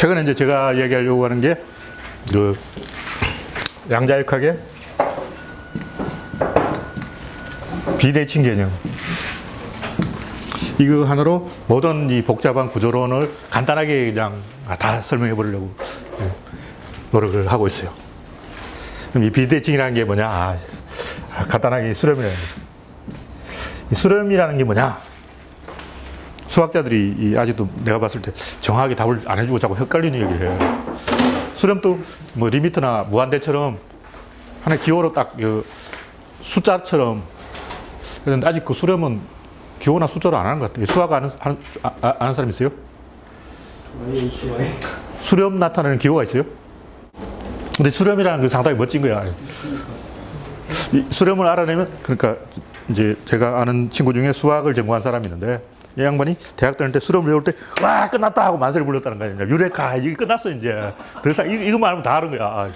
최근에 이제 제가 얘기하려고 하는 게 그 양자역학의 비대칭 개념. 이거 하나로 모든 이 복잡한 구조론을 간단하게 그냥 다 설명해 보려고 노력을 하고 있어요. 그럼 이 비대칭이라는 게 뭐냐? 간단하게 수렴이라는 게. 수렴이라는 게 뭐냐? 수학자들이 아직도 내가 봤을 때 정확하게 답을 안 해주고 자꾸 헷갈리는 얘기를 해요. 수렴도 뭐 리미트나 무한대처럼 하나의 기호로 딱 그 숫자처럼. 그런데 아직 그 수렴은 기호나 숫자로 안 하는 것 같아요. 수학 아는 사람 있어요? 수렴 나타내는 기호가 있어요? 근데 수렴이라는 게 상당히 멋진 거야. 이 수렴을 알아내면, 그러니까 이제 제가 아는 친구 중에 수학을 전공한 사람이 있는데, 이 양반이 대학 다닐 때 수렴을 배울 때, 와, 끝났다! 하고 만세를 불렀다는 거야. 유레카! 이게 끝났어, 이제. 더 이상 이것만 알면 다 아는 거야.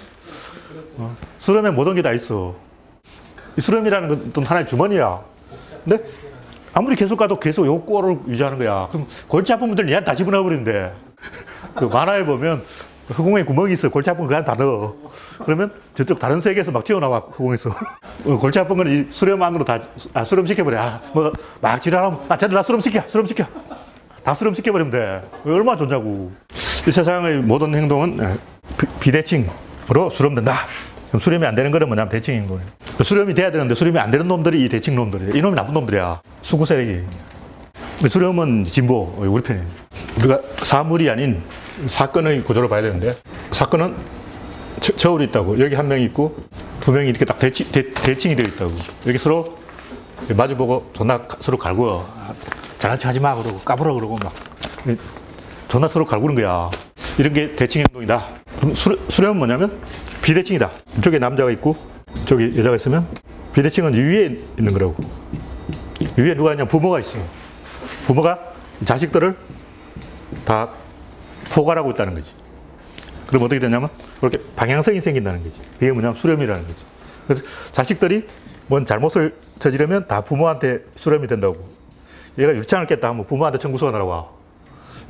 수렴에 모든 게 다 있어. 이 수렴이라는 건 하나의 주머니야. 근데 아무리 계속 가도 계속 요 꼴을 유지하는 거야. 그럼 골치 아픈 분들은 얘한테 다 집어넣어 버리는데, 그 만화에 보면 허공에 구멍이 있어. 골치 아픈 거 그냥 다 넣어. 그러면 저쪽 다른 세계에서 막 튀어나와, 허공에서. 골치 아픈 거는 이 수렴 안으로 다, 수렴 시켜버려. 막 지랄하면, 쟤들 다 수렴 시켜. 다 수렴 시켜버리면 돼. 얼마나 좋냐고. 이 세상의 모든 행동은 비대칭으로 수렴된다. 그럼 수렴이 안 되는 거는 뭐냐면 대칭인 거예요. 수렴이 돼야 되는데 수렴이 안 되는 놈들이 이 대칭 놈들이에요. 이놈이 나쁜 놈들이야. 수구 세력이. 수렴은 진보, 우리 편이에요. 우리가 사물이 아닌 사건의 구조를 봐야 되는데, 사건은 저울이 있다고. 여기 한 명이 있고 두 명이 이렇게 딱 대칭이 되어 있다고. 여기 서로 마주보고 존나 서로 갈구어. 잘난 척 하지 마 그러고 까불어 그러고 막 존나 서로 갈구는 거야. 이런 게 대칭 행동이다. 그럼 수렴은 뭐냐면 비대칭이다. 이쪽에 남자가 있고 저기 여자가 있으면 비대칭은 위에 있는 거라고. 위에 누가 있냐? 부모가 있어. 부모가 자식들을 다 포괄하고 있다는 거지. 그럼 어떻게 되냐면 그렇게 방향성이 생긴다는 거지. 그게 뭐냐면 수렴이라는 거지. 그래서 자식들이 뭔 잘못을 저지르면 다 부모한테 수렴이 된다고. 얘가 유치장을 깼다 하면 부모한테 청구서가 날아와.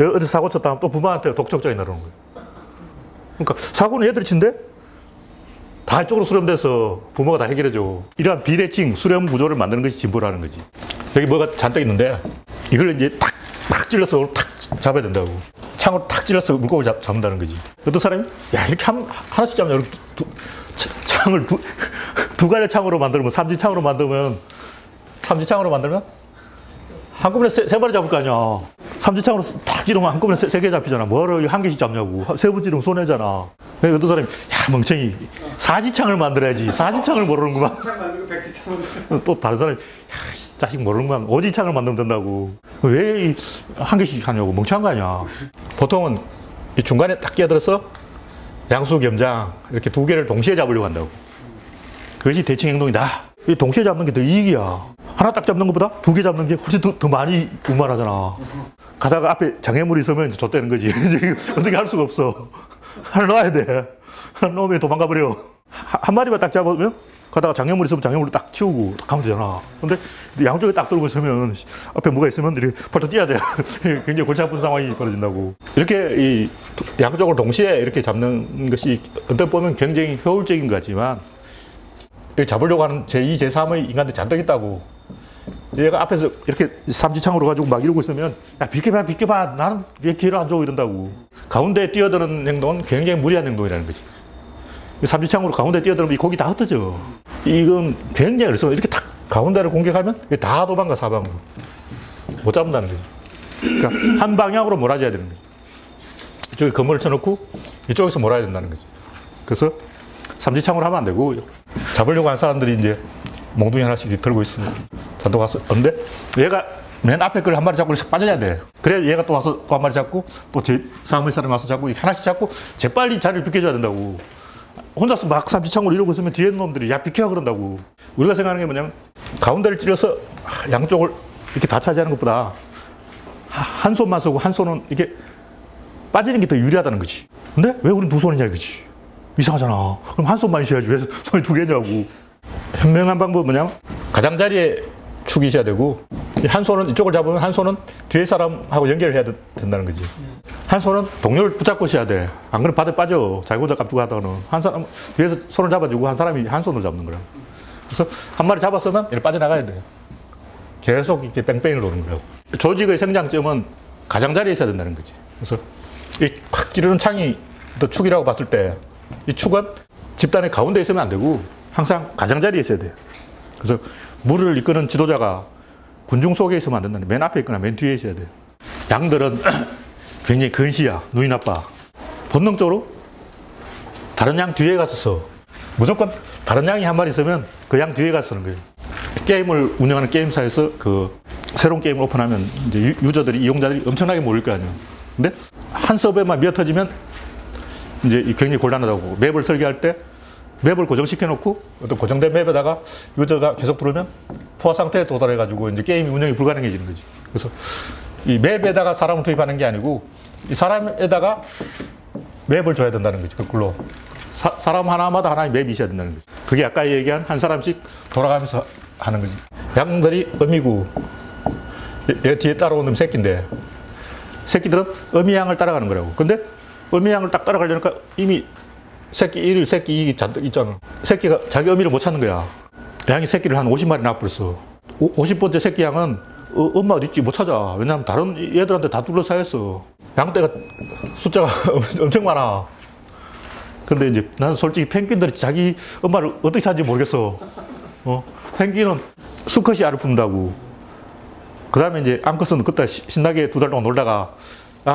얘가 어디 사고 쳤다 하면 또 부모한테 독촉장이 날아오는 거야. 그러니까 사고는 얘들이 친데 다 이쪽으로 수렴돼서 부모가 다 해결해줘. 이러한 비대칭 수렴 구조를 만드는 것이 진보라는 거지. 여기 뭐가 잔뜩 있는데 이걸 이제 탁 찔러서 탁 잡아야 된다고. 창으로 탁 찔러서 물고기 잡는다는 거지. 어떤 사람이 야 이렇게 하나씩 잡냐. 이렇게 창을 두 가지 창으로 만들면 삼지창으로 만들면 한꺼번에 세 마리 잡을 거 아니야. 삼지창으로 탁 찌르면 한꺼번에 세 개 잡히잖아. 뭐하러 한 개씩 잡냐고. 세 번 찌르면 손해잖아. 그래서 어떤 사람이 야 멍청이 사지창을 만들어야지. 사지창을 모르는구만. 또 다른 사람이 야 자식 모르는구만. 오지창을 만들면 된다고. 왜 한 개씩 하냐고. 멍청한 거 아니야. 보통은 이 중간에 딱 끼어들어서 양수 겸장 이렇게 두 개를 동시에 잡으려고 한다고. 그것이 대칭 행동이다. 이 동시에 잡는 게 더 이익이야. 하나 딱 잡는 것보다 두 개 잡는 게 훨씬 더 많이 운반하잖아. 가다가 앞에 장애물이 있으면 이제 좆되는 거지. 어떻게 할 수가 없어. 하나 넣어야 돼. 하나 넣으면 도망가 버려. 한 마리만 딱 잡으면 가다가 장애물이 있으면 장애물을 딱 치우고 딱 가면 되잖아. 근데 양쪽에 딱 들고 있으면 앞에 뭐가 있으면 이렇게 벌떡 뛰어야 돼. 굉장히 골치 아픈 상황이 벌어진다고. 이렇게 이 양쪽을 동시에 이렇게 잡는 것이 어떤 보면 굉장히 효율적인 것 같지만 잡으려고 하는 제2, 제3의 인간들이 잔뜩 있다고. 얘가 앞에서 이렇게 삼지창으로 가지고 막 이러고 있으면 야 비켜봐 나는 왜 기회를 안 줘 이런다고. 가운데에 뛰어드는 행동은 굉장히 무리한 행동이라는 거지. 삼지창으로 가운데 뛰어들면 이 고기 다 흩어져. 이건 굉장히 어려워. 이렇게 딱 가운데를 공격하면 다 도망가 사방으로. 못 잡는다는 거지. 그러니까 한 방향으로 몰아줘야 되는 거지. 이쪽에 건물을 쳐놓고 이쪽에서 몰아야 된다는 거지. 그래서 삼지창으로 하면 안 되고 잡으려고 하는 사람들이 이제 몽둥이 하나씩 들고 있으면 잔뜩 와서 근데 얘가 맨 앞에 걸 한 마리 잡고 빠져야 돼. 그래야 얘가 또 와서 또 한 마리 잡고 또 제 사무실 사람이 와서 잡고 하나씩 잡고 재빨리 자리를 비켜줘야 된다고. 혼자서 막 삼지창으로 이러고 있으면 뒤에 있는 놈들이 야 비켜 그런다고. 우리가 생각하는 게 뭐냐면 가운데를 찔러서 양쪽을 이렇게 다 차지하는 것보다 한 손만 쓰고 한 손은 이렇게 빠지는 게 더 유리하다는 거지. 근데 왜 우린 두 손이냐 이거지. 이상하잖아. 그럼 한 손만 있어야지 왜 손이 두 개냐고. 현명한 방법은 뭐냐면 가장자리에 축이 있어야 되고 한 손은 이쪽을 잡으면 한 손은 뒤에 사람하고 연결을 해야 된다는 거지. 한 손은 동료를 붙잡고 있어야 돼. 안 그러면 바다에 빠져. 자기 혼자 깜짝 하다가는. 한 사람, 뒤에서 손을 잡아주고 한 사람이 한 손으로 잡는 거야. 그래서 한 마리 잡았으면 이렇게 빠져나가야 돼. 계속 이렇게 뺑뺑이를 도는 거라고. 조직의 성장점은 가장자리에 있어야 된다는 거지. 그래서 이 확 찌르는 창이 또 축이라고 봤을 때 이 축은 집단의 가운데 있으면 안 되고 항상 가장자리에 있어야 돼요. 그래서 물을 이끄는 지도자가 군중 속에 있으면 안 된다는, 맨 앞에 있거나 맨 뒤에 있어야 돼요. 양들은 굉장히 근시야, 눈이 나빠. 본능적으로 다른 양 뒤에 가서 서. 무조건 다른 양이 한 마리 있으면 그 양 뒤에 가서 서는 거예요. 게임을 운영하는 게임사에서 그 새로운 게임을 오픈하면 이제 유저들이, 이용자들이 엄청나게 몰릴 거 아니에요. 근데 한 서버에만 미어 터지면 이제 굉장히 곤란하다고. 맵을 설계할 때 맵을 고정시켜 놓고 어떤 고정된 맵에다가 유저가 계속 들어오면 포화 상태에 도달해가지고 이제 게임이 운영이 불가능해지는 거지. 그래서 이 맵에다가 사람을 투입하는 게 아니고 이 사람에다가 맵을 줘야 된다는 거지. 거꾸로. 사람 하나마다 하나의 맵이 있어야 된다는 거지. 그게 아까 얘기한 한 사람씩 돌아가면서 하는 거지. 양들이 어미고 얘 뒤에 따라오는 새끼인데 새끼들은 어미 양을 따라가는 거라고. 근데 어미 양을 딱 따라가려니까 이미 새끼 1, 새끼 2 잔뜩 있잖아. 새끼가 자기 어미를 못 찾는 거야. 양이 새끼를 한 50마리 낳아버렸어. 50번째 새끼 양은 엄마 어디 있지 못 찾아. 왜냐면 다른 얘들한테 다 둘러싸였어. 양떼가 숫자가 엄청 많아. 근데 이제 나는 솔직히 펭귄들이 자기 엄마를 어떻게 찾는지 모르겠어. 펭귄은 수컷이 알을 품는다고. 그 다음에 이제 암컷은 그때 신나게 2달 동안 놀다가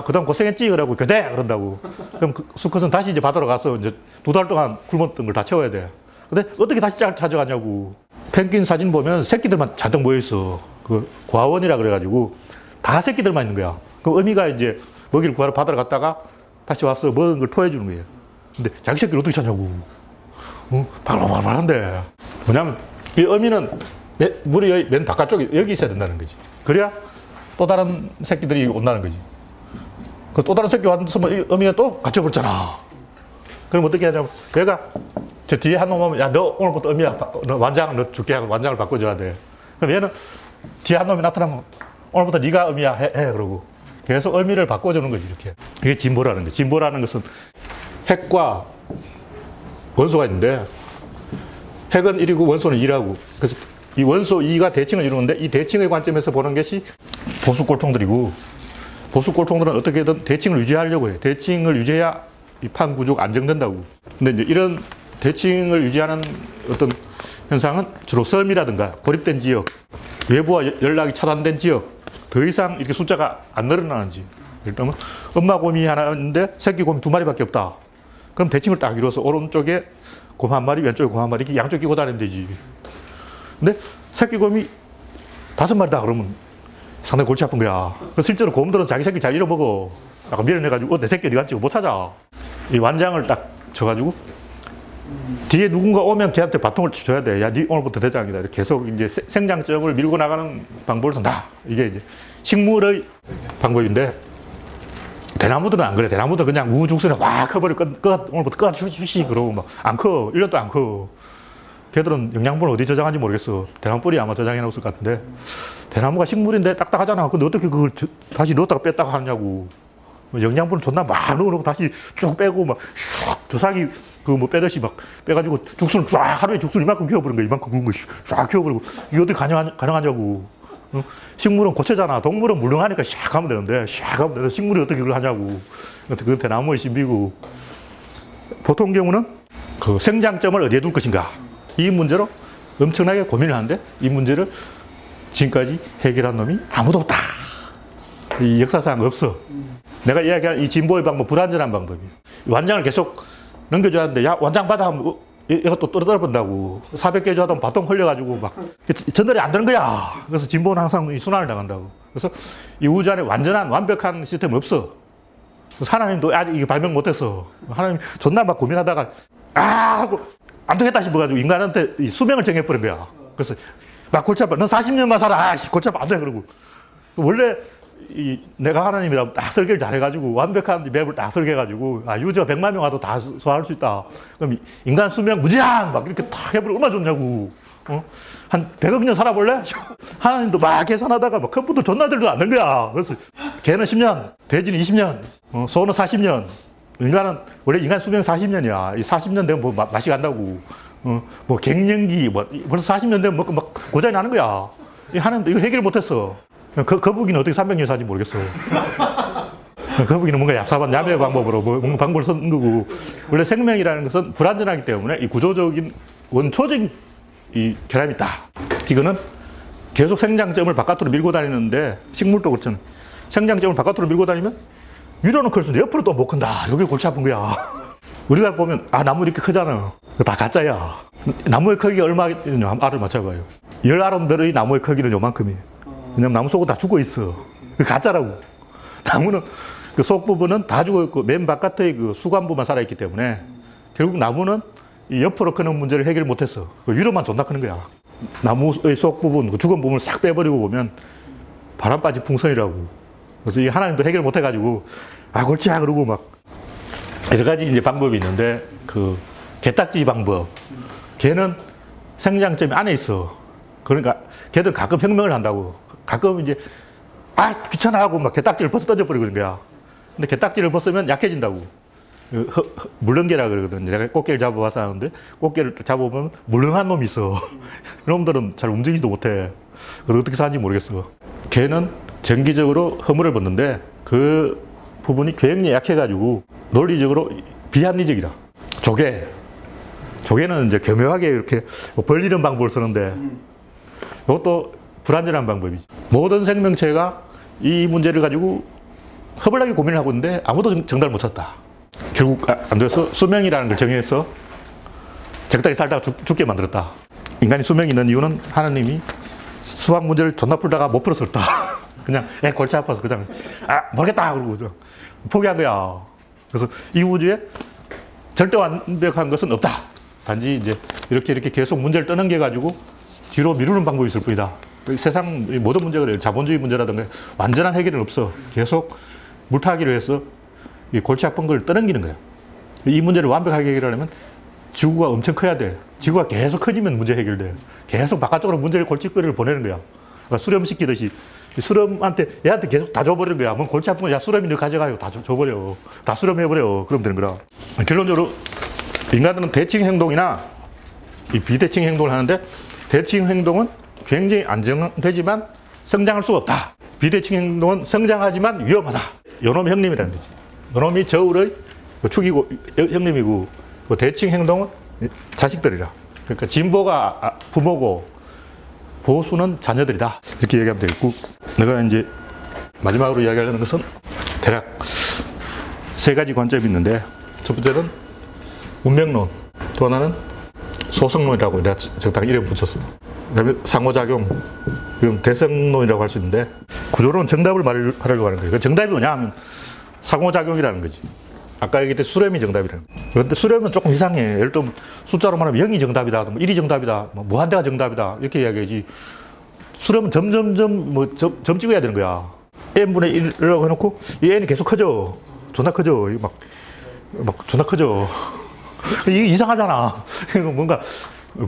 그 다음 고생했지? 그러고 교대! 그런다고. 그럼 그 수컷은 다시 이제 바다로 가서 이제 2달 동안 굶었던 걸 다 채워야 돼. 근데 어떻게 다시 찾아가냐고. 펭귄 사진 보면 새끼들만 잔뜩 모여있어. 그 과원이라 그래가지고 다 새끼들만 있는 거야. 그럼 어미가 이제 먹이를 구하러 바다로 갔다가 다시 와서 먹은 걸 토해주는 거예요. 근데 자기 새끼를 어떻게 찾냐고. 발발발한데. 뭐냐면 이 어미는 물이 맨 바깥쪽에 여기 있어야 된다는 거지. 그래야 또 다른 새끼들이 온다는 거지. 그 또 다른 새끼 왔으면 어미가 또 갇혀버렸잖아. 그럼 어떻게 하냐면 얘가 저 뒤에 한 놈 오면 야 너 오늘부터 어미야, 너 완장 너 줄게 하고 완장을 바꿔줘야 돼. 그럼 얘는 뒤에 한 놈이 나타나면 오늘부터 네가 어미야 해 그러고 계속 어미를 바꿔주는 거지. 이렇게. 이게 진보라는 거지. 진보라는 것은 핵과 원소가 있는데 핵은 1이고 원소는 2라고. 그래서 이 원소 2가 대칭을 이루는데 이 대칭의 관점에서 보는 것이 보수 꼴통들이고, 보수 꼴통들은 어떻게든 대칭을 유지하려고 해. 대칭을 유지해야 이 판 구조가 안정된다고. 근데 이제 이런 대칭을 유지하는 어떤 현상은 주로 섬이라든가 고립된 지역, 외부와 연락이 차단된 지역, 더 이상 이렇게 숫자가 안 늘어나는지. 일단은 엄마 곰이 하나인데 새끼 곰이 2마리밖에 없다. 그럼 대칭을 딱 이루어서 오른쪽에 곰 한 마리, 왼쪽에 곰 한 마리, 이렇게 양쪽 끼고 다니면 되지. 근데 새끼 곰이 5마리다 그러면 상당히 골치 아픈 거야. 실제로 곰들은 자기 새끼 잘 잃어먹어. 약간 밀어내가지고 내 새끼 어디 갔지? 못 찾아. 이 완장을 딱 쳐가지고 뒤에 누군가 오면 걔한테 바통을 줘야 돼. 야, 니 오늘부터 대장이다. 이렇게 계속 이제 생장점을 밀고 나가는 방법을 쓴다. 이게 이제 식물의 방법인데 대나무들은 안 그래. 대나무들은 그냥 우후죽순에 와 커버려 오늘부터 꺼 주시 그러고 막 안 커. 1년도 안 커. 걔들은 영양분을 어디 저장한지 모르겠어. 대나무 뿌리 아마 저장해 놓았을 것 같은데 대나무가 식물인데 딱딱하잖아. 근데 어떻게 그걸 다시 넣었다가 뺐다가 하냐고. 영양분을 존나 막 넣어놓고 다시 쭉 빼고 막 슉 주사기 그 뭐 빼듯이 막 빼가지고 죽순을 쫙 하루에 죽순 이만큼 키워버린 거야. 이만큼 구운 거 쫙 키워버리고 이게 어떻게 가능하냐고. 식물은 고체잖아. 동물은 물렁하니까 샥 하면 되는데 샥 하면 되는데 식물이 어떻게 그걸 하냐고. 그건 대나무의 신비고. 보통 경우는 그 생장점을 어디에 둘 것인가. 이 문제로 엄청나게 고민을 하는데 이 문제를 지금까지 해결한 놈이 아무도 없다. 이 역사상 없어. 내가 이야기한 이 진보의 방법, 불완전한 방법이에요. 완장을 계속 넘겨줘야 하는데 야 완장 받아 하면 얘가 또 떨어본다고. 400개 줘야 하면 바통 흘려가지고 막 전달이 안 되는 거야. 그래서 진보는 항상 순환을 당한다고. 그래서 이 우주 안에 완전한 완벽한 시스템은 없어. 그래서 하나님도 아직 이게 발명 못했어. 하나님 존나 막 고민하다가 하고 안 되겠다 싶어가지고 인간한테 수명을 정해버린 거야. 그래서 막 골치 아파. 너 40년만 살아. 골치 아파. 안 돼. 그러고. 원래 내가 하나님이라고 딱 설계를 잘해가지고 완벽한 맵을 딱 설계해가지고 유저가 100만 명 와도 다 소화할 수 있다. 그럼 인간 수명 무제한 막 이렇게 딱 해버리면 얼마나 좋냐고. 한 100억 년 살아볼래? 하나님도 막 계산하다가 막 컴퓨터 존나 들도 안 된 거야. 그래서 개는 10년, 돼지는 20년, 소는 40년. 인간은 원래 인간 수명 40년이야. 이 40년 되면 뭐 맛이 간다고. 뭐 갱년기 뭐 벌써 40년 되면 막 고장이 나는 거야. 이 하나님도 이걸 해결 못했어. 거북이는 어떻게 300년 사는지 모르겠어. 거북이는 뭔가 얍삽한 야매 방법으로 뭔가 방법을 쓴 거고. 원래 생명이라는 것은 불완전하기 때문에 이 구조적인 원초적인 이 결함이 있다. 이거는 계속 생장점을 바깥으로 밀고 다니는데 식물도 그렇잖아. 생장점을 바깥으로 밀고 다니면 위로는 클 수 있는데 옆으로 또 못 큰다. 여기 골치 아픈 거야. 우리가 보면 나무 이렇게 크잖아. 다 가짜야. 나무의 크기가 얼마냐 알을 맞춰봐요. 10알음들의 나무의 크기는 요만큼이에요. 왜냐면 나무 속은 다 죽어 있어. 가짜라고. 나무는 그 속 부분은 다 죽어 있고 맨 바깥의 그 수관부만 살아있기 때문에 결국 나무는 이 옆으로 크는 문제를 해결 못했어. 그 위로만 존나 크는 거야. 나무의 속 부분, 그 죽은 부분을 싹 빼버리고 보면 바람 빠진 풍선이라고. 그래서 이 하나님도 해결 못해가지고 골치야 그러고 막 여러 가지 이제 방법이 있는데 그 개딱지 방법. 개는 생장점이 안에 있어. 그러니까 개들 가끔 혁명을 한다고. 가끔 이제 귀찮아 하고 막 개딱지를 벗어 던져버리고 그런 거야. 근데 개딱지를 벗으면 약해진다고. 물렁개라 그러거든. 내가 꽃게를 잡아봐서 하는데 꽃게를 잡아보면 물렁한 놈이 있어. 이놈들은 잘 움직이지도 못해. 그래서 어떻게 사는지 모르겠어. 개는 정기적으로 허물을 벗는데 그 부분이 굉장히 약해가지고 논리적으로 비합리적이라. 조개는 이제 교묘하게 이렇게 벌리는 방법을 쓰는데 이것도 불완전한 방법이지. 모든 생명체가 이 문제를 가지고 허벌나게 고민을 하고 있는데 아무도 정답을 못 찾았다. 결국 안 돼서 수명이라는 걸 정해서 적당히 살다가 죽게 만들었다. 인간이 수명이 있는 이유는 하나님이 수학 문제를 존나 풀다가 못 풀었었다. 그냥 골치 아파서 그냥 모르겠다 그러고 포기한 거야. 그래서 이 우주에 절대 완벽한 것은 없다. 단지 이제 이렇게 계속 문제를 떠넘겨 가지고 뒤로 미루는 방법이 있을 뿐이다. 세상 모든 문제가 자본주의 문제라든가 완전한 해결은 없어. 계속 물타기를 해서 이 골치 아픈 걸 떠넘기는 거야. 이 문제를 완벽하게 해결하려면 지구가 엄청 커야 돼. 지구가 계속 커지면 문제 해결돼. 계속 바깥쪽으로 문제를 골칫거리를 보내는 거야. 그러니까 수렴시키듯이 수렴한테 얘한테 계속 다 줘버리는 거야. 뭐 골치 아픈 거 야 수렴이 너 가져가요. 다 줘버려. 다 수렴해버려. 그러면 되는 거라. 결론적으로 인간들은 대칭 행동이나 이 비대칭 행동을 하는데 대칭 행동은 굉장히 안정되지만 성장할 수가 없다. 비대칭 행동은 성장하지만 위험하다. 요놈이 형님이라는 거지. 요놈이 저울의 축이고 형님이고 대칭 행동은 자식들이라. 그러니까 진보가 부모고 보수는 자녀들이다. 이렇게 얘기하면 되겠고, 내가 이제 마지막으로 이야기하려는 것은 대략 3가지 관점이 있는데, 첫 번째는 운명론, 또 하나는 소성론이라고 내가 적당히 이름 붙였어. 그다음에 상호작용, 이건 대성론이라고 할 수 있는데, 구조로는 정답을 말하려고 하는 거예요. 그 정답이 뭐냐 하면 상호작용이라는 거지. 아까 얘기했듯이 수렴이 정답이라는 거예요. 그런데 수렴은 조금 이상해. 예를 들면 숫자로 말하면 0이 정답이다, 1이 정답이다, 무한대가 정답이다 이렇게 이야기하지. 수렴은 점 찍어야 되는 거야. n분의 1이라고 해놓고 이 n이 계속 커져. 존나 커져. 막 존나 커져. 이게 이상하잖아. 이거 뭔가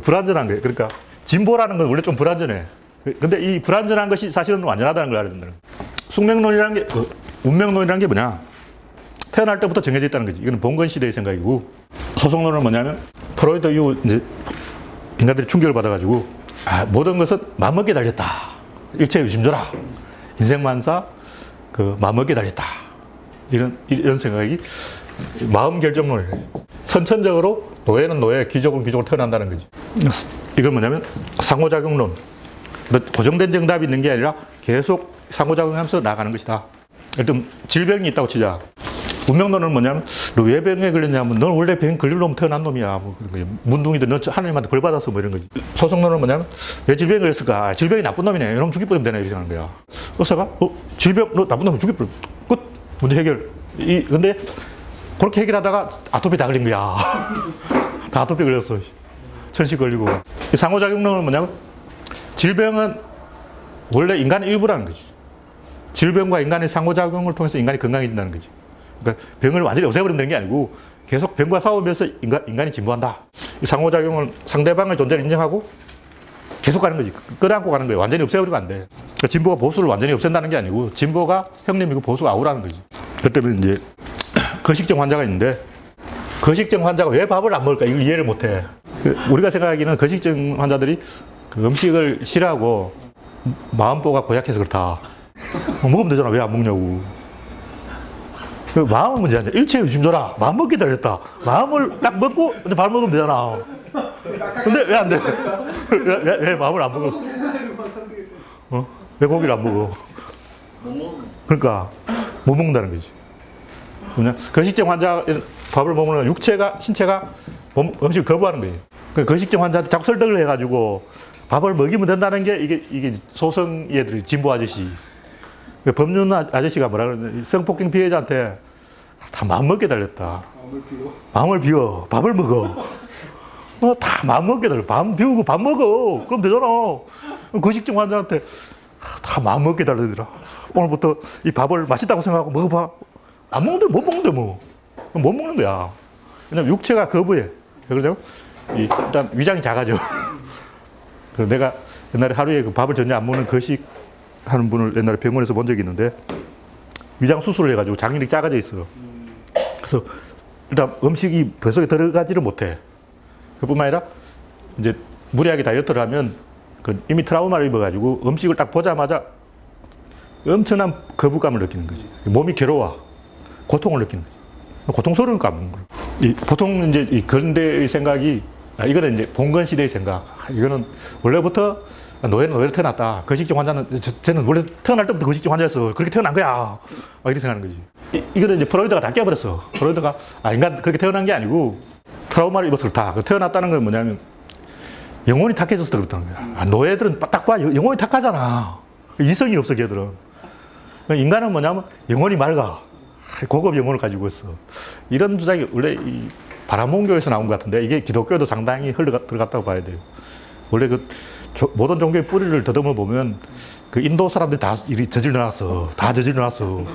불완전한 거예요. 그러니까 진보라는 건 원래 좀 불완전해. 근데 이 불완전한 것이 사실은 완전하다는 걸 알아야 된다는 거예요. 숙명론이라는 게, 운명론이라는 게 뭐냐? 태어날 때부터 정해져 있다는 거지. 이건 봉건 시대의 생각이고, 소성론은 뭐냐면 프로이드 이후 이제 인간들이 충격을 받아가지고 모든 것은 마음먹기에 달렸다. 일체 유심조라. 인생만사 마음먹기에 달렸다. 이런 생각이 마음 결정론이래. 선천적으로 노예는 노예, 귀족은 귀족으로 태어난다는 거지. 이건 뭐냐면 상호작용론. 고정된 정답이 있는 게 아니라 계속 상호작용하면서 나가는 것이다. 일단 질병이 있다고 치자. 운명론은 뭐냐면 너 왜 병에 걸렸냐면 넌 원래 병 걸릴 놈 태어난 놈이야. 뭐 그런 거지. 문둥이들 너 하나님한테 벌 받았어. 뭐 이런 거지. 소성론은 뭐냐면 왜 질병에 걸렸을까? 질병이 나쁜 놈이네. 이놈 죽일 뻔하면 되네. 이렇게 하는 거야. 의사가 질병 너 나쁜 놈 죽일 뻔. 끝. 문제 해결. 근데 그렇게 해결하다가 아토피 다 걸린 거야. 다 아토피 걸렸어. 천식 걸리고. 이 상호작용론은 뭐냐면 질병은 원래 인간의 일부라는 거지. 질병과 인간의 상호작용을 통해서 인간이 건강해진다는 거지. 그러니까 병을 완전히 없애버리면 되는 게 아니고 계속 병과 싸우면서 인간이 진보한다. 이 상호작용을 상대방의 존재를 인정하고 계속 가는 거지. 끌어안고 가는 거예요. 완전히 없애버리면 안 돼. 그러니까 진보가 보수를 완전히 없앤다는 게 아니고 진보가 형님이고 보수가 아우라는 거지. 그 때문에 이제 거식증 환자가 있는데 거식증 환자가 왜 밥을 안 먹을까? 이걸 이해를 못 해. 우리가 생각하기는 거식증 환자들이 그 음식을 싫어하고 마음보가 고약해서 그렇다. 먹으면 되잖아. 왜 안 먹냐고. 마음은 문제 아니야. 일체에 유심조라. 마음 먹기 달렸다. 마음을 딱 먹고 밥 먹으면 되잖아. 근데 왜 안 돼? 왜 마음을 안 먹어? 왜 고기를 안 먹어? 그러니까 못 먹는다는 거지. 그냥 거식증 환자 밥을 먹으면 육체가 신체가 음식을 거부하는 거예요. 거식증 환자한테 자꾸 설득을 해가지고 밥을 먹이면 된다는 게 이게 소성 얘들이 진보 아저씨. 법륜 아저씨가 뭐라 그러냐. 성폭행 피해자한테 다 마음 먹게 달렸다. 마음을 비워. 밥을 먹어. 다 마음 먹게 달려. 마음 비우고 밥 먹어. 그럼 되잖아. 거식증 환자한테 다 마음 먹게 달리더라. 오늘부터 이 밥을 맛있다고 생각하고 먹어봐. 안 먹는데 못 먹는데 뭐. 못 먹는 거야. 왜냐면 육체가 거부해. 왜 그러냐면 일단 위장이 작아져. 그래서 내가 옛날에 하루에 그 밥을 전혀 안 먹는 거식 하는 분을 옛날에 병원에서 본 적이 있는데 위장 수술을 해가지고 장인이 작아져 있어. 그래서 일단 음식이 뱃속에 들어가지를 못해. 그뿐만 아니라 이제 무리하게 다이어트를 하면 이미 트라우마를 입어가지고 음식을 딱 보자마자 엄청난 거부감을 느끼는 거지. 몸이 괴로워. 고통을 느끼는 거지. 고통스러우니까 안 먹는 거야. 보통 이제 이 근대의 생각이 이거는 이제 봉건 시대의 생각. 이거는 원래부터 노예는 노예로 태어났다. 거식증 환자는 쟤는 원래 태어날 때부터 거식증 환자였어. 그렇게 태어난 거야. 막 이렇게 생각하는 거지. 이거는 이제 프로이드가 다 깨버렸어. 프로이드가 인간 그렇게 태어난 게 아니고 트라우마를 입어서 그렇다. 태어났다는 건 뭐냐면 영혼이 탁해져서 그렇다는 거야. 노예들은 딱 봐. 영혼이 탁하잖아. 이성이 없어 걔들은. 인간은 뭐냐면 영혼이 맑아. 고급 영혼을 가지고 있어. 이런 주장이 원래 이 바라몬교에서 나온 것 같은데 이게 기독교도 상당히 들어갔다고 봐야 돼요. 원래 모든 종교의 뿌리를 더듬어 보면 인도 사람들이 다 일이 저질러놨어. 다 저질러놨어.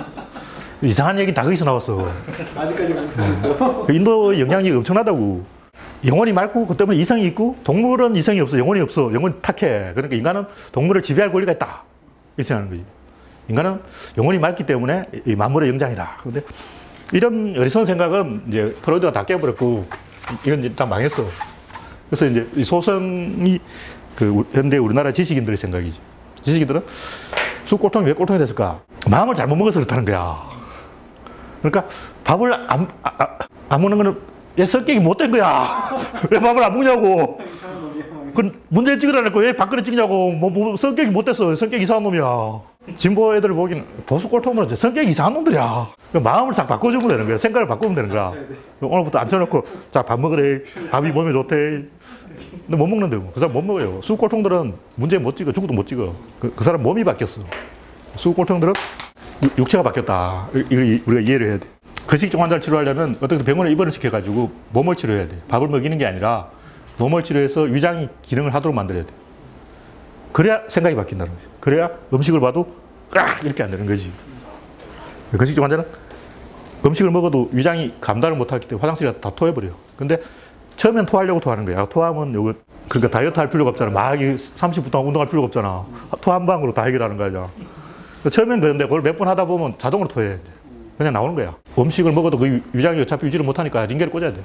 이상한 얘기 다 거기서 나왔어. 아직까지 못했어. 인도의 영향력이 엄청나다고. 영혼이 맑고 그 때문에 이성이 있고 동물은 이성이 없어. 영혼이 없어. 영혼이 탁해. 그러니까 인간은 동물을 지배할 권리가 있다. 이렇게 생각하는 거지. 인간은 영혼이 맑기 때문에 이 만물의 영장이다. 그런데 이런 어리석은 생각은 이제 프로이드가 다 깨버렸고 이건 이제 다 망했어. 그래서 이제 이 소성이 현대 우리나라 지식인들의 생각이지. 지식인들은 쑥골통이 왜 꼴통이 됐을까? 마음을 잘못 먹어서 그렇다는 거야. 그러니까 밥을 안 먹는 거는 얘 성격이 못된 거야. 왜 밥을 안 먹냐고. 그건 문제 찍으라니까 왜 밥그릇 찍냐고. 뭐 성격이 못됐어. 성격이 이상한 놈이야. 진보 애들 보기는 보수 꼴통은 성격이 이상한 놈들이야. 마음을 싹 바꿔주면 되는 거야. 생각을 바꾸면 되는 거야. 오늘부터 앉혀놓고 자 밥 먹으래. 밥이 몸에 좋대. 근데 못 먹는데 그 사람 못 먹어요. 수꼴통들은 문제 못 찍어. 죽어도 못 찍어. 그 사람 몸이 바뀌었어. 수꼴통들은 육체가 바뀌었다. 이걸 우리가 이해를 해야 돼. 거식증 환자를 치료하려면 어떻게 병원에 입원을 시켜가지고 몸을 치료해야 돼. 밥을 먹이는 게 아니라 몸을 치료해서 위장이 기능을 하도록 만들어야 돼. 그래야 생각이 바뀐다는 거지. 그래야 음식을 봐도 이렇게 안 되는 거지. 거식증 환자는 음식을 먹어도 위장이 감당을 못하기 때문에 화장실에 다 토해버려요. 근데 처음엔 토하려고 토하는 거야. 토하면 그러니까 다이어트 할 필요가 없잖아. 막 30분 동안 운동할 필요가 없잖아. 토 한 방으로 다 해결하는 거야. 처음엔 그런데 그걸 몇 번 하다 보면 자동으로 토해. 그냥 나오는 거야. 음식을 먹어도 그 위장이 어차피 유지를 못하니까 링겔을 꽂아야 돼.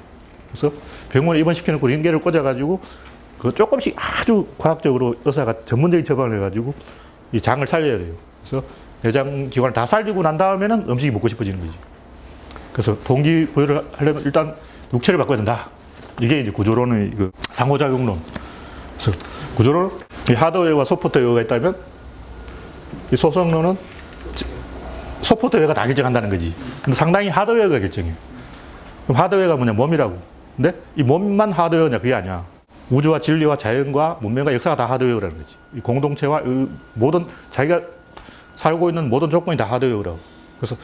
그래서 병원에 입원시켜놓고 링겔을 꽂아가지고 조금씩 아주 과학적으로 의사가 전문적인 처방을 해가지고 이 장을 살려야 돼요. 그래서 내장 기관을 다 살리고 난 다음에는 음식이 먹고 싶어지는 거지. 그래서 동기부여를 하려면 일단 육체를 바꿔야 된다. 이게 이제 구조론의 상호작용론. 그래서 구조론은 하드웨어와 소프트웨어가 있다면 이 소성론은 소프트웨어가 다 결정한다는 거지. 근데 상당히 하드웨어가 결정해. 그럼 하드웨어가 뭐냐? 몸이라고. 근데 이 몸만 하드웨어냐? 그게 아니야. 우주와 진리와 자연과 문명과 역사가 다 하드웨어라는 거지. 이 공동체와 모든 자기가 살고 있는 모든 조건이 다 하드웨어라고. 그래서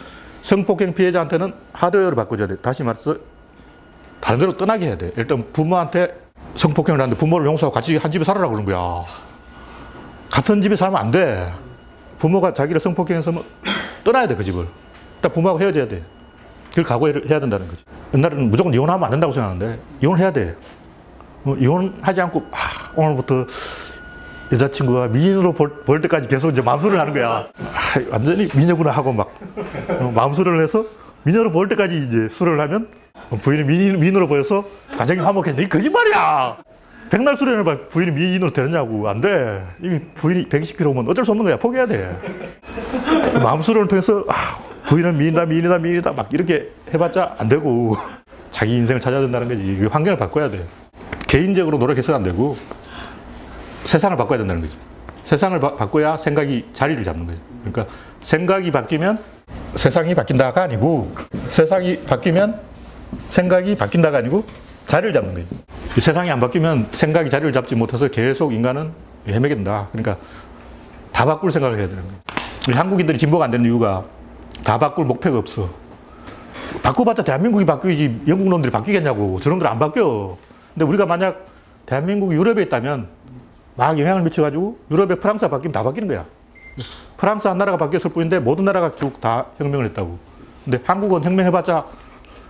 성폭행 피해자한테는 하드웨어를 바꿔줘야 돼. 다시 말해서 다른 데로 떠나게 해야 돼. 일단 부모한테 성폭행을 하는데 부모를 용서하고 같이 한 집에 살아라 그러는 거야. 같은 집에 살면 안 돼. 부모가 자기를 성폭행해서 뭐 떠나야 돼, 그 집을. 일단 부모하고 헤어져야 돼. 그걸 각오해야 된다는 거지. 옛날에는 무조건 이혼하면 안 된다고 생각하는데 이혼해야 돼. 이혼하지 않고 오늘부터 여자친구가 미인으로 볼 때까지 계속 이제 마음수를 하는 거야. 완전히 미녀구나 하고 막 마음수를 해서 미녀로 볼 때까지 이제 수를 하면 부인이 미인으로 보여서 가정이 화목해. 이 거짓말이야. 백날 수련을 해봐. 부인이 미인으로 되느냐고. 안 돼. 이미 부인이 120kg면 어쩔 수 없는 거야. 포기해야 돼. 마음수련을 통해서 부인은 미인이다 막 이렇게 해봤자 안 되고 자기 인생을 찾아야 된다는 거지. 환경을 바꿔야 돼. 개인적으로 노력해서는 안 되고 세상을 바꿔야 된다는 거지. 세상을 바꿔야 생각이 자리를 잡는 거예요. 그러니까 생각이 바뀌면 세상이 바뀐다가 아니고 세상이 바뀌면 생각이 바뀐다가 아니고 자리를 잡는 거예요. 이 세상이 안 바뀌면 생각이 자리를 잡지 못해서 계속 인간은 헤매게 된다. 그러니까 다 바꿀 생각을 해야 되는 거예요. 우리 한국인들이 진보가 안 되는 이유가 다 바꿀 목표가 없어. 바꿔봤자 대한민국이 바뀌지 영국 놈들이 바뀌겠냐고. 저놈들 안 바뀌어. 근데 우리가 만약 대한민국이 유럽에 있다면 막 영향을 미쳐가지고 유럽에 프랑스가 바뀌면 다 바뀌는 거야. 프랑스 한 나라가 바뀌었을 뿐인데 모든 나라가 결국 다 혁명을 했다고. 근데 한국은 혁명해봤자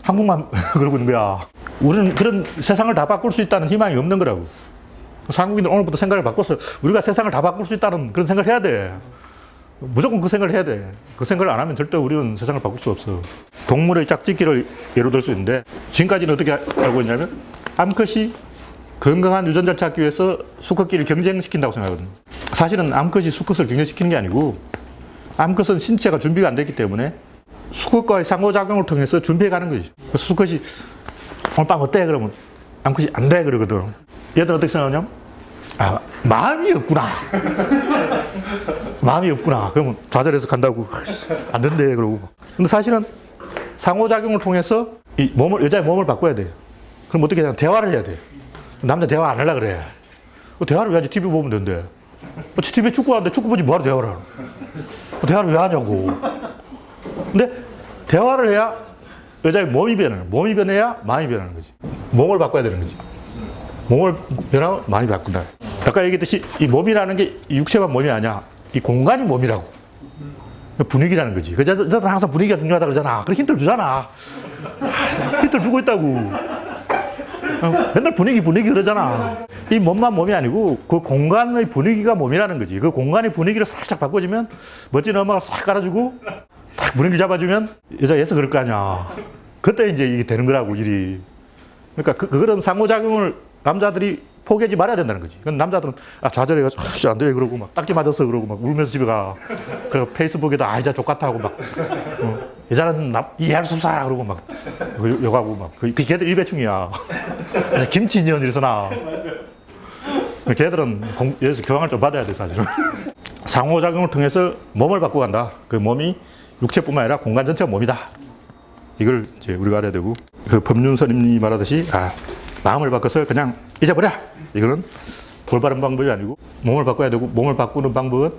한국만 그러고 있는 거야. 우리는 그런 세상을 다 바꿀 수 있다는 희망이 없는 거라고. 그래서 한국인들 오늘부터 생각을 바꿔서 우리가 세상을 다 바꿀 수 있다는 그런 생각을 해야 돼. 무조건 그 생각을 해야 돼. 그 생각을 안 하면 절대 우리는 세상을 바꿀 수 없어. 동물의 짝짓기를 예로 들 수 있는데 지금까지는 어떻게 알고 있냐면 암컷이 건강한 유전자를 찾기 위해서 수컷끼리 경쟁시킨다고 생각하거든요. 사실은 암컷이 수컷을 경쟁시키는 게 아니고 암컷은 신체가 준비가 안 됐기 때문에 수컷과의 상호작용을 통해서 준비해가는 거지. 그래서 수컷이 오늘 밤 어때? 그러면 암컷이 안 돼 그러거든. 얘들은 어떻게 생각하냐면 마음이 없구나. 마음이 없구나. 그러면 좌절해서 간다고. 안 된대 그러고. 근데 사실은 상호작용을 통해서 여자의 몸을 바꿔야 돼. 그럼 어떻게 해야 돼? 대화를 해야 돼. 남자 대화 안 하려고 그래. 대화를 왜 하지? TV 보면 되는데. TV에 축구 하는데 축구 보지 뭐하러 대화를 하노? 대화를 왜 하냐고. 근데 대화를 해야 여자의 몸이 변하는 거야. 몸이 변해야 마음이 변하는 거지. 몸을 바꿔야 되는 거지. 몸을 변하면 마음이 바꾼다. 아까 얘기했듯이 이 몸이라는 게 육체만 몸이 아니야. 이 공간이 몸이라고. 분위기라는 거지. 그 여자들은 항상 분위기가 중요하다고 그러잖아. 그래 힌트를 주잖아. 힌트를 주고 있다고. 맨날 분위기 그러잖아. 이 몸만 몸이 아니고 그 공간의 분위기가 몸이라는 거지. 그 공간의 분위기를 살짝 바꿔주면 멋진 음악을 싹 깔아주고 딱 분위기를 잡아주면 여자가 예서 그럴 거 아니야. 그때 이제 이게 되는 거라고 일이. 그러니까 그런 상호작용을 남자들이 포기하지 말아야 된다는 거지. 그럼 남자들은 좌절해가지고 안 돼 그러고 막 딱지 맞았어 그러고 막 울면서 집에 가. 그리고 페이스북에다 여자 족같아 하고 막 여자는 이해할 수 없어 그러고 막 욕하고 막 걔들 일배충이야. 김치년 이래서나. 걔들은 여기서 교황을 좀 받아야 돼 사실은. 상호작용을 통해서 몸을 바꾸고 간다. 그 몸이 육체뿐만 아니라 공간 전체가 몸이다. 이걸 이제 우리가 알아야 되고 그 법륜스님이 말하듯이 마음을 바꿔서 그냥 잊어버려. 이거는 올바른 방법이 아니고 몸을 바꿔야 되고 몸을 바꾸는 방법은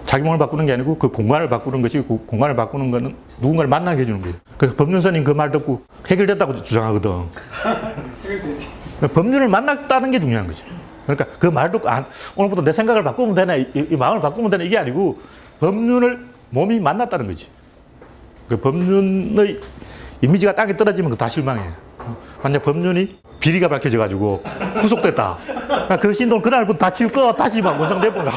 자기 몸을 바꾸는 게 아니고 그 공간을 바꾸는 것이 그 공간을 바꾸는 거는 누군가를 만나게 해주는 거예요. 그래서 법륜스님 그 말 듣고 해결됐다고 주장하거든. 법륜을 만났다는 게 중요한 거죠. 그러니까 그 말 듣고 오늘부터 내 생각을 바꾸면 되나 이 마음을 바꾸면 되나 이게 아니고 법륜을 몸이 만났다는 거지. 그 법륜의 이미지가 땅에 떨어지면 그 다 실망해. 만약 법륜이 비리가 밝혀져가지고 구속됐다. 그 신동 그날부터 다 치우고 다시 막 원상대보가.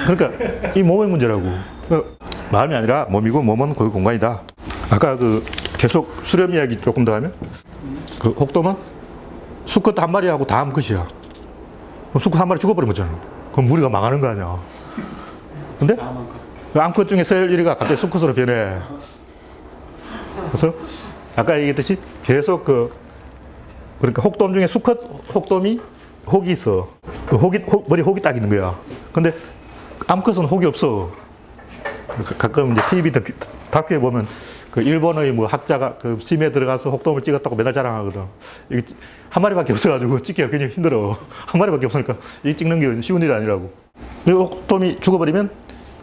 그러니까 이 몸의 문제라고. 마음이 아니라 몸이고 몸은 그 공간이다. 아까 그 계속 수렴 이야기 조금 더 하면 그 혹돔은 수컷 한 마리하고 다 암컷이야. 그럼 수컷 한 마리 죽어버리면 잖아. 그럼 무리가 망하는 거 아니야. 근데 그 암컷 중에 서열일이가 갑자기 수컷으로 변해. 그래서 아까 얘기했듯이 계속 그러니까 혹돔 중에 수컷 혹돔이 혹이 있어. 머리 혹이 딱 있는 거야. 근데 암컷은 혹이 없어. 가끔 이제 TV 다큐에 보면 그 일본의 뭐 학자가 그 심에 들어가서 혹돔을 찍었다고 맨날 자랑하거든. 이게 한 마리밖에 없어가지고 찍기가 굉장히 힘들어. 한 마리밖에 없으니까 이 찍는 게 쉬운 일이 아니라고. 이 혹돔이 죽어버리면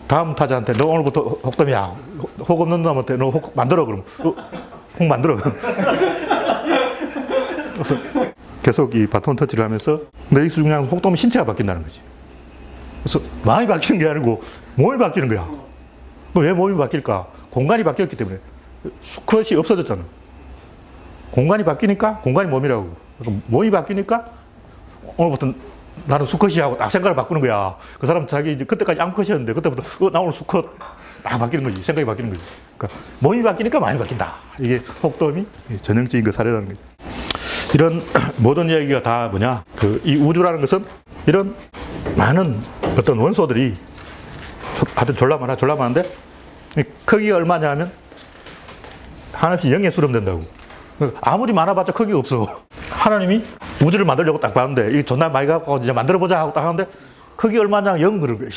다음 타자한테 너 오늘부터 혹돔이야. 혹 없는 놈한테 너 혹 만들어 그럼. 혹 만들어. 그래서 계속 이 바톤 터치를 하면서 근데 이 중요한 혹돔이 신체가 바뀐다는 거지. 그래서 마음이 바뀌는 게 아니고 몸이 바뀌는 거야. 왜 몸이 바뀔까? 공간이 바뀌었기 때문에. 수컷이 없어졌잖아. 공간이 바뀌니까 공간이 몸이라고. 몸이 바뀌니까 오늘부터 나는 수컷이 하고 딱 생각을 바꾸는 거야. 그 사람 자기 이제 그때까지 암컷이었는데 그때부터 나 오늘 수컷 딱 바뀌는 거지. 생각이 바뀌는 거지. 그러니까 몸이 바뀌니까 마음이 바뀐다. 이게 혹돔이 전형적인 그 사례라는 거지. 이런 모든 이야기가 다 뭐냐? 이 우주라는 것은 이런 많은 어떤 원소들이 하여튼 졸라 많은데 크기가 얼마냐 하면 한없이 0에 수렴된다고. 아무리 많아봤자 크기가 없어. 하나님이 우주를 만들려고 딱 봤는데 이게 존나 많이 갖고 이제 만들어보자 하고 딱 하는데 크기 얼마냐 0 그런 거야.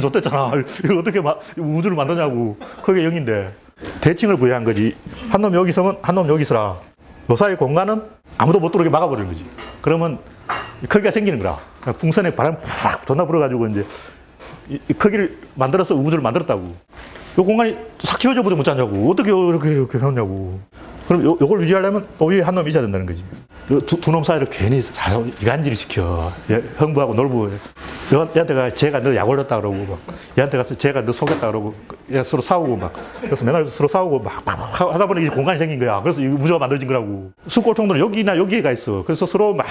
좋댔잖아. 이거 어떻게 우주를 만드냐고. 크기가 0인데 대칭을 구해한 거지. 한 놈 여기 있으면 한 놈 여기 있으라. 요 사이 공간은 아무도 못 들어오게 막아버리는 거지. 그러면 크기가 생기는 거라. 풍선에 바람 팍 존나 불어가지고 이제 이 크기를 만들어서 우주를 만들었다고. 요 공간이 싹 지워져 보지 못하냐고. 어떻게 이렇게 해놨냐고. 그럼 요걸 유지하려면 위에 한 놈이 있어야 된다는 거지. 두 놈 사이를 괜히 이간질을 시켜. 형부하고 놀부. 얘한테가 쟤가 너 약 올렸다 그러고 막. 얘한테 가서 쟤가 너 속였다 그러고. 서로 싸우고 막. 그래서 맨날 서로 싸우고 막 하다 보니 공간이 생긴 거야. 그래서 이 우주가 만들어진 거라고. 숫골통들은 여기나 여기가 있어. 그래서 서로 막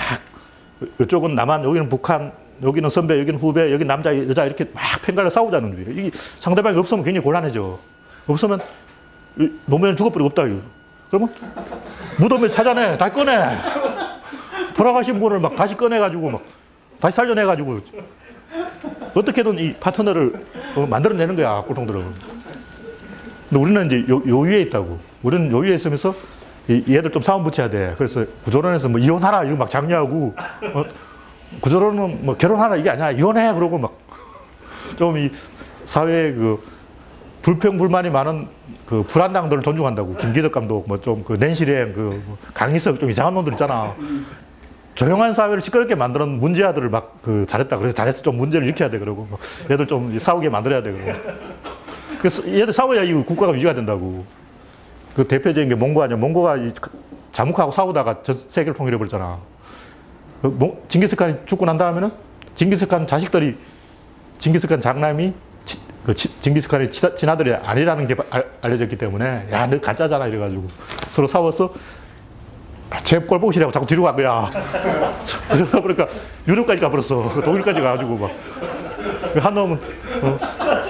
이쪽은 남한, 여기는 북한, 여기는 선배, 여기는 후배, 여기 남자, 여자 이렇게 막 팽갈려 싸우자는 거예요. 이게 상대방이 없으면 굉장히 곤란해져. 없으면 노무현 죽어버리고 없다. 그러면 무덤에 찾아내, 다시 꺼내. 돌아가신 분을 막 다시 꺼내가지고 막 다시 살려내가지고 어떻게든 이 파트너를 만들어내는 거야, 꼴통들은. 근데 우리는 이제 요 위에 있다고. 우리는 요 위에 있으면서 얘들 좀 싸움 붙여야 돼. 그래서 구조론에서 뭐 이혼하라 이거 막 장려하고 구조론은 뭐 결혼하라 이게 아니야. 이혼해 그러고 막 좀 이 사회에 그 불평불만이 많은 그 불안당들을 존중한다고. 김기덕 감독 뭐 좀 그 낸시랭 그 강희석 좀 이상한 놈들 있잖아. 조용한 사회를 시끄럽게 만드는 문제아들을 막 그 잘했다. 그래서 잘해서 좀 문제를 일으켜야 돼 그러고 얘들 좀 싸우게 만들어야 돼 그러고. 그래서 얘들 싸워야 이 국가가 유지가 된다고. 그 대표적인 게 몽고 아니야. 몽고가 자묵하고 싸우다가 전 세계를 통일해버렸잖아. 징기스칸이 죽고 난 다음에는 징기스칸 자식들이 징기스칸 장남이 징기스칸의 친아들이 아니라는 게 알려졌기 때문에 야, 너 가짜잖아 이래가지고 서로 싸워서 쟤 꼴 보기 싫다고 자꾸 뒤로 간 거야. 그러다 보니까 유럽까지 가버렸어. 독일까지 가가지고 막. 한 놈은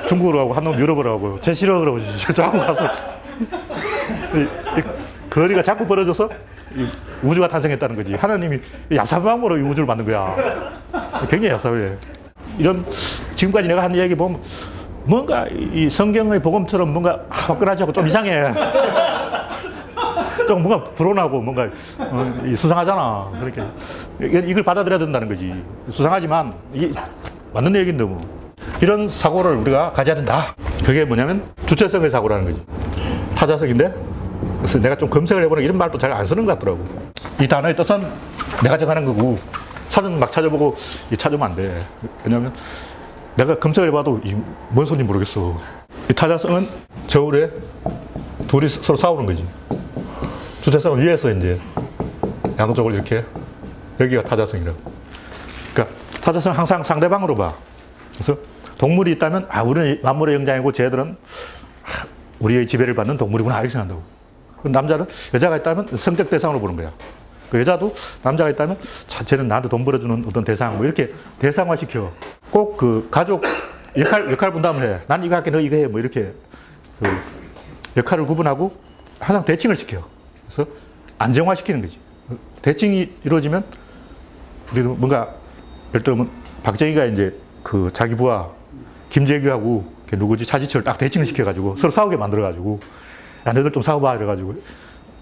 중국으로 가고 한 놈은 유럽으로 가고 쟤 싫어 그러고 자꾸 가서 거리가 자꾸 벌어져서 우주가 탄생했다는 거지. 하나님이 얍삽한 방법으로 이 우주를 만든 거야. 굉장히 얍삽해. 이런 지금까지 내가 한 이야기 보면 뭔가 이 성경의 복음처럼 뭔가 화끈하지 않고 좀 이상해. 좀 뭔가 불온하고 뭔가 수상하잖아. 그렇게 이걸 받아들여야 된다는 거지. 수상하지만 이게 맞는 얘기인데 뭐. 이런 사고를 우리가 가져야 된다. 그게 뭐냐면 주체성의 사고라는 거지. 타자성인데 그래서 내가 좀 검색을 해보니 이런 말도 잘 안 쓰는 것 같더라고. 이 단어의 뜻은 내가 정하는 거고 사전 막 찾아보고 찾으면 안 돼. 왜냐면 내가 검색을 해봐도 뭔 소리인지 모르겠어. 이 타자성은 저울에 둘이 서로 싸우는 거지. 주체성은 위에서 이제 양쪽을 이렇게 여기가 타자성이라고. 그러니까 타자성은 항상 상대방으로 봐. 그래서 동물이 있다면 우리는 만물의 영장이고 쟤들은 우리의 지배를 받는 동물이구나 이렇게 생각한다고. 남자는 여자가 있다면 성적 대상으로 보는 거야. 그 여자도 남자가 있다면 쟤는 나한테 돈 벌어주는 어떤 대상 뭐 이렇게 대상화시켜. 꼭 그 가족 역할 분담을 해. 난 이거 할게 너 이거 해 뭐 이렇게 그 역할을 구분하고 항상 대칭을 시켜. 그래서 안정화시키는 거지. 대칭이 이루어지면 우리도 뭔가 예를 들면 박정희가 이제 그 자기 부하 김재규하고 누구지 차지철을 딱 대칭을 시켜가지고 서로 싸우게 만들어가지고 야 너희들 좀 싸워봐 이래가지고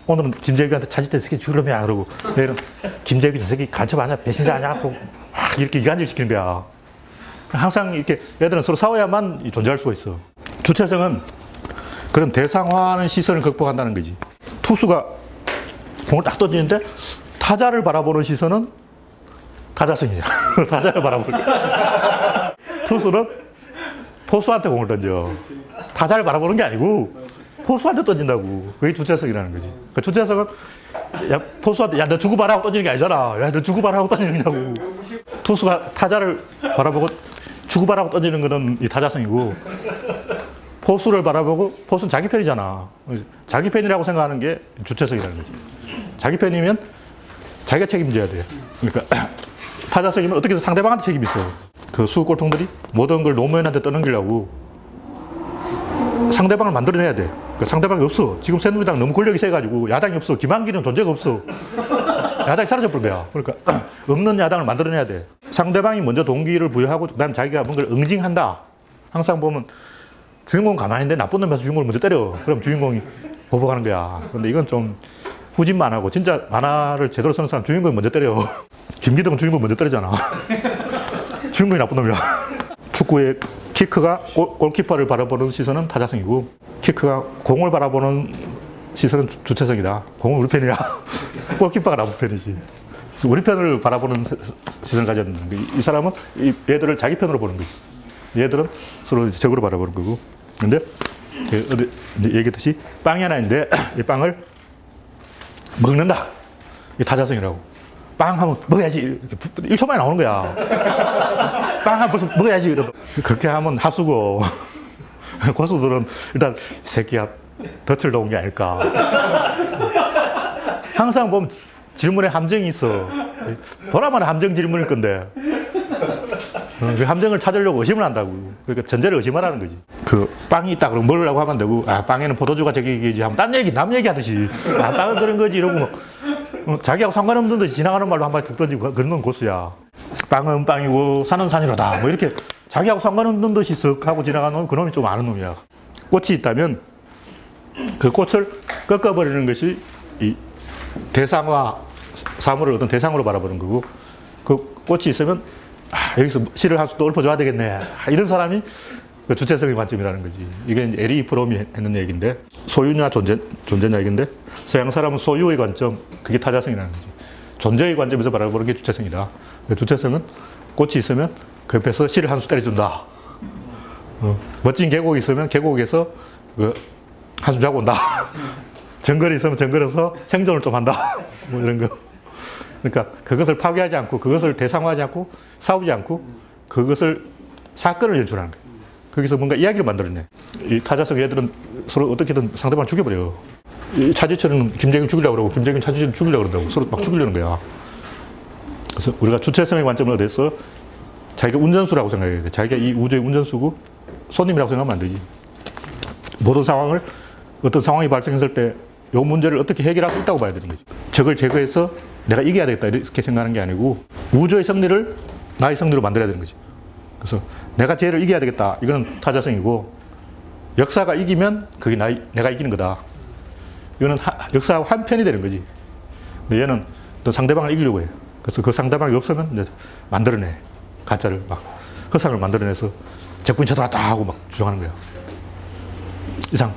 오늘은 김재규한테 차지철 새끼 죽으려면 그러고 내일은 김재규 저 새끼 간첩 아니야 배신자 아니야 그러고 막 이렇게 이간질 시키는 거야. 항상 이렇게 애들은 서로 싸워야만 존재할 수가 있어. 주체성은 그런 대상화하는 시선을 극복한다는 거지. 투수가 공을 딱 던지는데 타자를 바라보는 시선은 타자성이야. 타자를 바라보는 거야. 투수는 포수한테 공을 던져. 타자를 바라보는 게 아니고 포수한테 던진다고. 그게 주체성이라는 거지. 그 주체성은 야, 포수한테 야, 너 주고 봐라 하고 던지는 게 아니잖아. 야, 너 주고 봐라 하고 던지는 거냐고. 투수가 타자를 바라보고 주고받아고 던지는 거는 이 타자성이고, 포수를 바라보고, 포수는 자기 편이잖아. 자기 편이라고 생각하는 게 주체성이라는 거지. 자기 편이면 자기가 책임져야 돼. 그러니까 타자성이면 어떻게든 상대방한테 책임이 있어. 그 수꼴통들이 모든 걸 노무현한테 떠넘기려고 상대방을 만들어내야 돼. 그러니까 상대방이 없어. 지금 새누리당 너무 권력이 세가지고 야당이 없어. 김한길은 존재가 없어. 야당이 사라져버린 거야. 그러니까 없는 야당을 만들어내야 돼. 상대방이 먼저 동기를 부여하고 그다음에 자기가 뭔가를 응징한다. 항상 보면 주인공 가만히 있는데 나쁜 놈에서 주인공을 먼저 때려. 그럼 주인공이 보복하는 거야. 근데 이건 좀 후진만 하고 진짜 만화를 제대로 쓰는 사람 주인공이 먼저 때려. 김기덕은 주인공 먼저 때리잖아. 주인공이 나쁜 놈이야. 축구의 키크가 골키퍼를 바라보는 시선은 타자성이고, 키크가 공을 바라보는 시선은 주체성이다. 공은 우리 편이야. 골키퍼가 나쁜 편이지. 그래서 우리 편을 바라보는 시선을 가졌는데, 이 사람은 얘들을 자기 편으로 보는 거지. 얘들은 서로 적으로 바라보는 거고. 근데 어디 얘기했듯이 빵이 하나 있는데 이 빵을 먹는다. 이 타자성이라고. 빵 하면 먹어야지. 1초 만에 나오는 거야. 빵 하면 벌써 먹어야지. 이러고. 그렇게 하면 하수고. 고수들은 일단 이 새끼야 덫을 놓은 게 아닐까. 항상 보면 질문에 함정이 있어. 보라만 함정 질문일 건데. 그 함정을 찾으려고 의심을 한다고. 그러니까 전제를 의심하라는 거지. 그 빵이 있다 그러면 먹으려고 하면 되고, 아, 빵에는 포도주가 저기지 하면 남 얘기하듯이. 아, 빵은 그런 거지 이러고 뭐. 자기하고 상관없는 듯이 지나가는 말로 한 마디 툭 던지고 그런 건 고수야. 빵은 빵이고 산은 산이로다. 뭐 이렇게 자기하고 상관없는 듯이 쓱 하고 지나가는 놈, 그놈이 좀 아는 놈이야. 꽃이 있다면 그 꽃을 꺾어버리는 것이 이 대상화, 사물을 어떤 대상으로 바라보는 거고, 그 꽃이 있으면 아, 여기서 시를 한 수 또 읊어줘야 되겠네. 아, 이런 사람이 그 주체성의 관점이라는 거지. 이게 이제 에리 프롬이 했는 얘기인데, 소유냐 존재냐 얘기인데, 서양 사람은 소유의 관점, 그게 타자성이라는 거지. 존재의 관점에서 바라보는 게 주체성이다. 주체성은 꽃이 있으면 그 옆에서 시를 한 수 때려준다. 멋진 계곡이 있으면 계곡에서 그 한숨 자고 온다. 정글이 있으면 정글에서 생존을 좀 한다. 뭐 이런 거. 그러니까 그것을 파괴하지 않고, 그것을 대상화하지 않고, 싸우지 않고, 그것을 사건을 연출하는 거예요. 거기서 뭔가 이야기를 만들어내. 이 타자성 애들은 서로 어떻게든 상대방을 죽여버려요. 이 차지철은 김정일 죽이려고 그러고, 김정일 차지철 죽이려고 그런다고. 서로 막 죽이려는 거야. 그래서 우리가 주체성의 관점을 얻어서 자기가 운전수라고 생각해야 돼. 자기가 이 우주의 운전수고 손님이라고 생각하면 안 되지. 모든 상황을, 어떤 상황이 발생했을 때 이 문제를 어떻게 해결할 수 있다고 봐야 되는 거지. 적을 제거해서 내가 이겨야 되겠다 이렇게 생각하는 게 아니고, 우주의 승리를 나의 승리로 만들어야 되는 거지. 그래서 내가 쟤를 이겨야 되겠다. 이건 타자성이고, 역사가 이기면 그게 내가 이기는 거다. 이거는 역사하고 한편이 되는 거지. 근데 얘는 또 상대방을 이기려고 해. 그래서 그 상대방이 없으면 이제 만들어내. 가짜를 막 허상을 만들어내서 적군이 쳐들어왔다 하고 막 주장하는 거야. 이상.